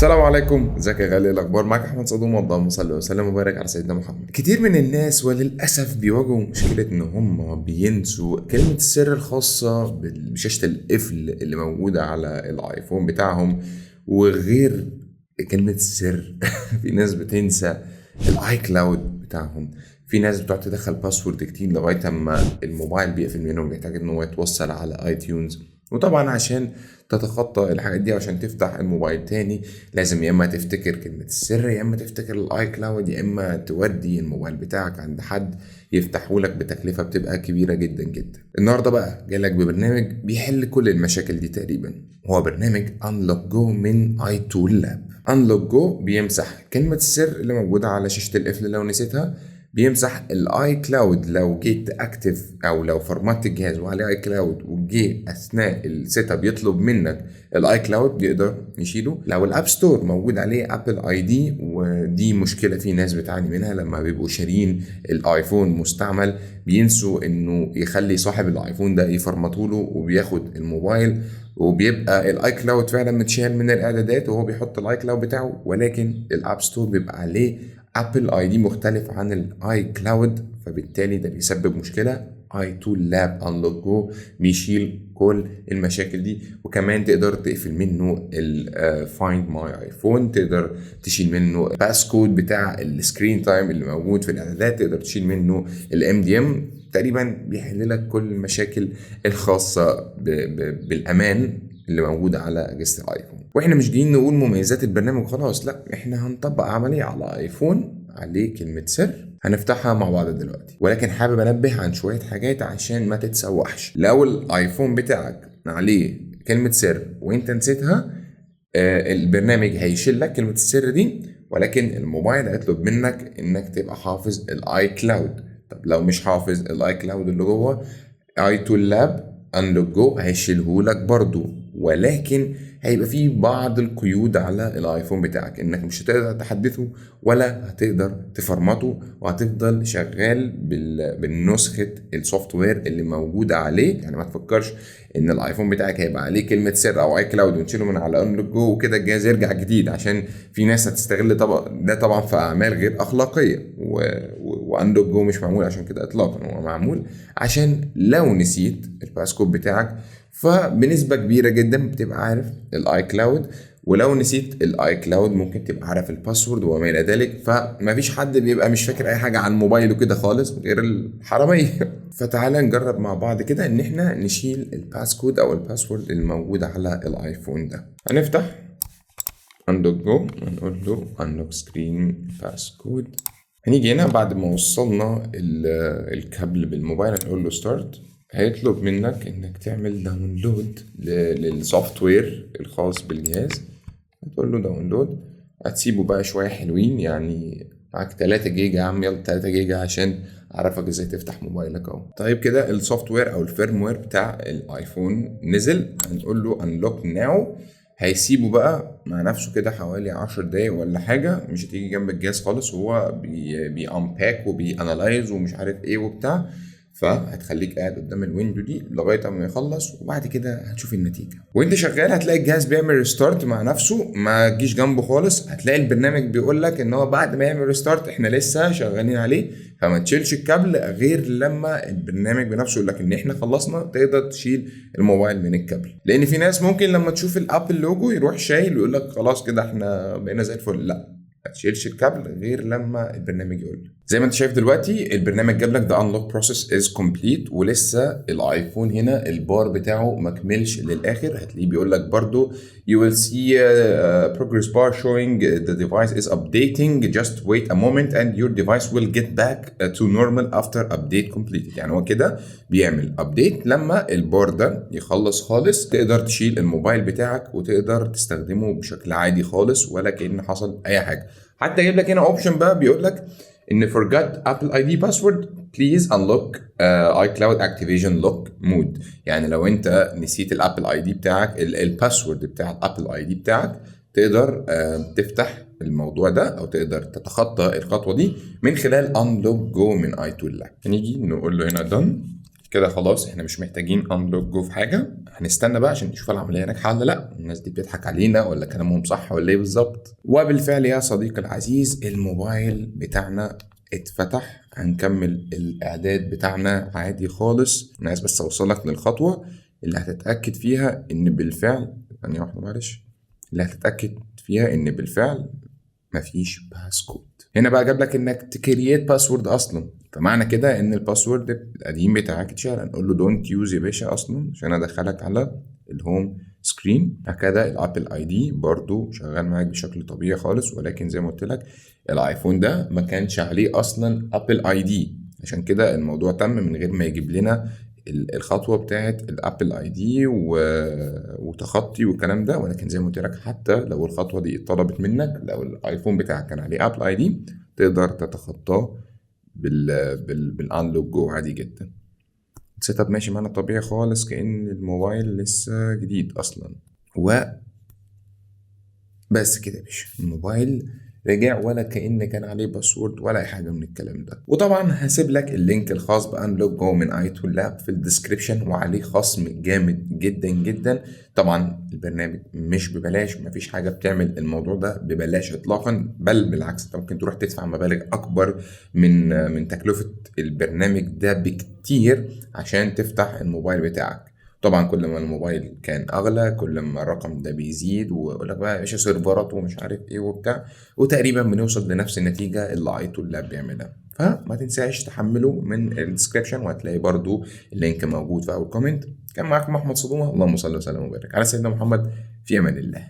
السلام عليكم، ازيك يا غالي؟ الاخبار معاك احمد صدوم، اللهم صل وسلم وبارك على سيدنا محمد. كتير من الناس وللاسف بيواجهوا مشكله ان هم بينسوا كلمه السر الخاصه بشاشه القفل اللي موجوده على الايفون بتاعهم. وغير كلمه السر في ناس بتنسى الاي كلاود بتاعهم. في ناس بتقعد تدخل باسورد كتير لغايه اما الموبايل بيقفل منهم، بيحتاج ان هو يتوصل على اي تيونز. وطبعا عشان تتخطى الحاجات دي، عشان تفتح الموبايل تاني لازم يا اما تفتكر كلمة السر، يا اما تفتكر الاي كلاود، يا اما تودي الموبايل بتاعك عند حد يفتحه لك بتكلفة بتبقى كبيرة جدا جدا. النهارده بقى جاي لك ببرنامج بيحل كل المشاكل دي تقريبا. هو برنامج Unlock Go من iTool Lab. Unlock Go بيمسح كلمة السر اللي موجودة على شاشة القفل لو نسيتها، بيمسح الاي كلاود لو جيت اكتف او لو فرمت الجهاز وعليه اي كلاود وجي اثناء السيت اب يطلب منك الاي كلاود بيقدر يشيله. لو الاب ستور موجود عليه ابل اي دي، ودي مشكله في ناس بتعاني منها لما بيبقوا شارين الايفون مستعمل، بينسوا انه يخلي صاحب الايفون ده يفرمطوا له وبياخد الموبايل، وبيبقى الاي كلاود فعلا متشال من الاعدادات وهو بيحط الاي كلاود بتاعه، ولكن الاب ستور بيبقى عليه ابل اي دي مختلف عن الاي كلاود، فبالتالي ده بيسبب مشكله. اي تول لاب انلوك جو بيشيل كل المشاكل دي، وكمان تقدر تقفل منه الفايند ماي ايفون، تقدر تشيل منه الباس كود بتاع السكرين تايم اللي موجود في الاعدادات، تقدر تشيل منه الام دي ام. تقريبا بيحل لك كل المشاكل الخاصه بالامان اللي موجوده على اجهزه الايفون. واحنا مش جايين نقول مميزات البرنامج خلاص، لا، احنا هنطبق عمليه على ايفون عليه كلمه سر هنفتحها مع بعض دلوقتي. ولكن حابب انبه عن شويه حاجات عشان ما تتسوحش. لو الايفون بتاعك عليه كلمه سر وانت نسيتها، البرنامج هيشيل لك كلمه السر دي، ولكن الموبايل هيطلب منك انك تبقى حافظ الاي كلاود. طب لو مش حافظ الاي كلاود اللي جوه اي تول لاب انلوك جو هيشيله لك برضو، ولكن هيبقى فيه بعض القيود على الايفون بتاعك، انك مش هتقدر تحدثه ولا هتقدر تفرمته، وهتفضل شغال بالنسخة السوفت وير اللي موجودة عليه. يعني ما تفكرش ان الايفون بتاعك هيبقى عليه كلمة سر او اي كلاود ونشيله من على انلوك جو وكده الجهاز يرجع جديد، عشان في ناس هتستغل ده طبعا في اعمال غير اخلاقية. وانلوك جو مش معمول عشان كده اطلاقا، هو معمول عشان لو نسيت الباسكود بتاعك فبنسبة كبيرة جدا بتبقى عارف الاي كلاود، ولو نسيت الاي كلاود ممكن تبقى عارف الباسورد وما الى ذلك. فما فيش حد بيبقى مش فاكر اي حاجة عن موبايله كده خالص غير الحرامية. فتعالى نجرب مع بعض كده ان احنا نشيل الباسكود او الباسورد الموجود على الايفون ده. هنفتح انلوك جو ونقول له انلوك سكرين باسكود. هنيجي هنا بعد ما وصلنا الكابل بالموبايل هنقول له ستارت. هيطلب منك انك تعمل داونلود للسوفت وير الخاص بالجهاز. هتقول له داونلود، هتسيبه بقى شوية حلوين، يعني معاك 3 جيجا يا عم، يلا 3 جيجا عشان اعرفك ازاي تفتح موبايلك اهو. طيب كده السوفت وير او الفيرم وير بتاع الايفون نزل. هنقول له انلوك ناو. هيسيبه بقى مع نفسه كده حوالي 10 دقايق ولا حاجة، مش هتيجي جنب الجهاز خالص، وهو بيأنباك وبيأنالايز ومش عارف ايه وبتاع. فهتخليك قاعد قدام الويندو دي لغايه اما يخلص، وبعد كده هتشوف النتيجه. وانت شغال هتلاقي الجهاز بيعمل ريستارت مع نفسه، ما تجيش جنبه خالص. هتلاقي البرنامج بيقول لك ان هو بعد ما يعمل ريستارت احنا لسه شغالين عليه، فما تشيلش الكابل غير لما البرنامج بنفسه يقول لك ان احنا خلصنا تقدر تشيل الموبايل من الكابل. لان في ناس ممكن لما تشوف الابل لوجو يروح شايل ويقول لك خلاص كده احنا بقينا زي الفل. لا، ما تشيلش الكابل غير لما البرنامج يقول. زي ما انت شايف دلوقتي البرنامج جاب لك the unlock process is complete، ولسه الايفون هنا البار بتاعه ما كملش للاخر. هتلاقيه بيقول لك برضو you will see a progress bar showing the device is updating, just wait a moment and your device will get back to normal after update completed. يعني هو كده بيعمل update لما البار ده يخلص خالص تقدر تشيل الموبايل بتاعك وتقدر تستخدمه بشكل عادي خالص ولا كأن حصل اي حاجه. حتى جايب لك هنا اوبشن بقى بيقول لك ان forgot Apple ID password please unlock iCloud activation lock mode. يعني لو انت نسيت الابل اي دي بتاعك، الباسورد بتاع الابل اي دي بتاعك، تقدر تفتح الموضوع ده او تقدر تتخطى الخطوه دي من خلال unlock go من iTool Lab. هنيجي نقول له هنا done كده خلاص احنا مش محتاجين انلوك جو في حاجه، هنستنى بقى عشان نشوف العمليه ناجحه ولا لا، الناس دي بتضحك علينا ولا كلامهم صح ولا ايه بالظبط. وبالفعل يا صديقي العزيز الموبايل بتاعنا اتفتح، هنكمل الاعداد بتاعنا عادي خالص. انا عايز بس اوصلك للخطوه اللي هتتاكد فيها ان بالفعل، ثانيه واحده معلش، اللي هتتاكد فيها ان بالفعل مفيش باسكود. هنا بقى جاب لك انك تكريت باسورد اصلا، فمعنى كده ان الباسورد القديم بتاعك اتشال. هنقول له دونت يوز يا باشا اصلا عشان ادخلك على الهوم سكرين. هكذا الابل اي دي برضو شغال معاك بشكل طبيعي خالص، ولكن زي ما قلت لك الايفون ده ما كانش عليه اصلا ابل اي دي، عشان كده الموضوع تم من غير ما يجيب لنا الخطوه بتاعت الابل اي دي وتخطي والكلام ده. ولكن زي ما قلت لك حتى لو الخطوه دي اتطلبت منك، لو الايفون بتاعك كان عليه ابل اي دي تقدر تتخطاه بالانلوك جو عادي جدا. السيت اب ماشي معانا طبيعي خالص كأن الموبايل لسه جديد اصلا. بس كده يا باشا الموبايل رجع ولا كأن كان عليه باسورد ولا اي حاجه من الكلام ده. وطبعا هسيب لك اللينك الخاص بانلوك جو من ايتول لاب في الديسكريبشن، وعليه خصم جامد جدا جدا. طبعا البرنامج مش ببلاش، مفيش حاجه بتعمل الموضوع ده ببلاش اطلاقا، بل بالعكس انت ممكن تروح تدفع مبالغ اكبر من تكلفه البرنامج ده بكتير عشان تفتح الموبايل بتاعك. طبعا كل ما الموبايل كان اغلى كل ما الرقم ده بيزيد، ويقول لك بقى ايش سيرفرات ومش عارف ايه وبتاع، وتقريبا بنوصل لنفس النتيجه اللي ايتول لاب بيعملها. فما تنساش تحمله من الديسكريبشن، وهتلاقي برضو اللينك موجود في اول كومنت. كان معاكم احمد صدومه، اللهم صل وسلم وبارك على سيدنا محمد، في امان الله.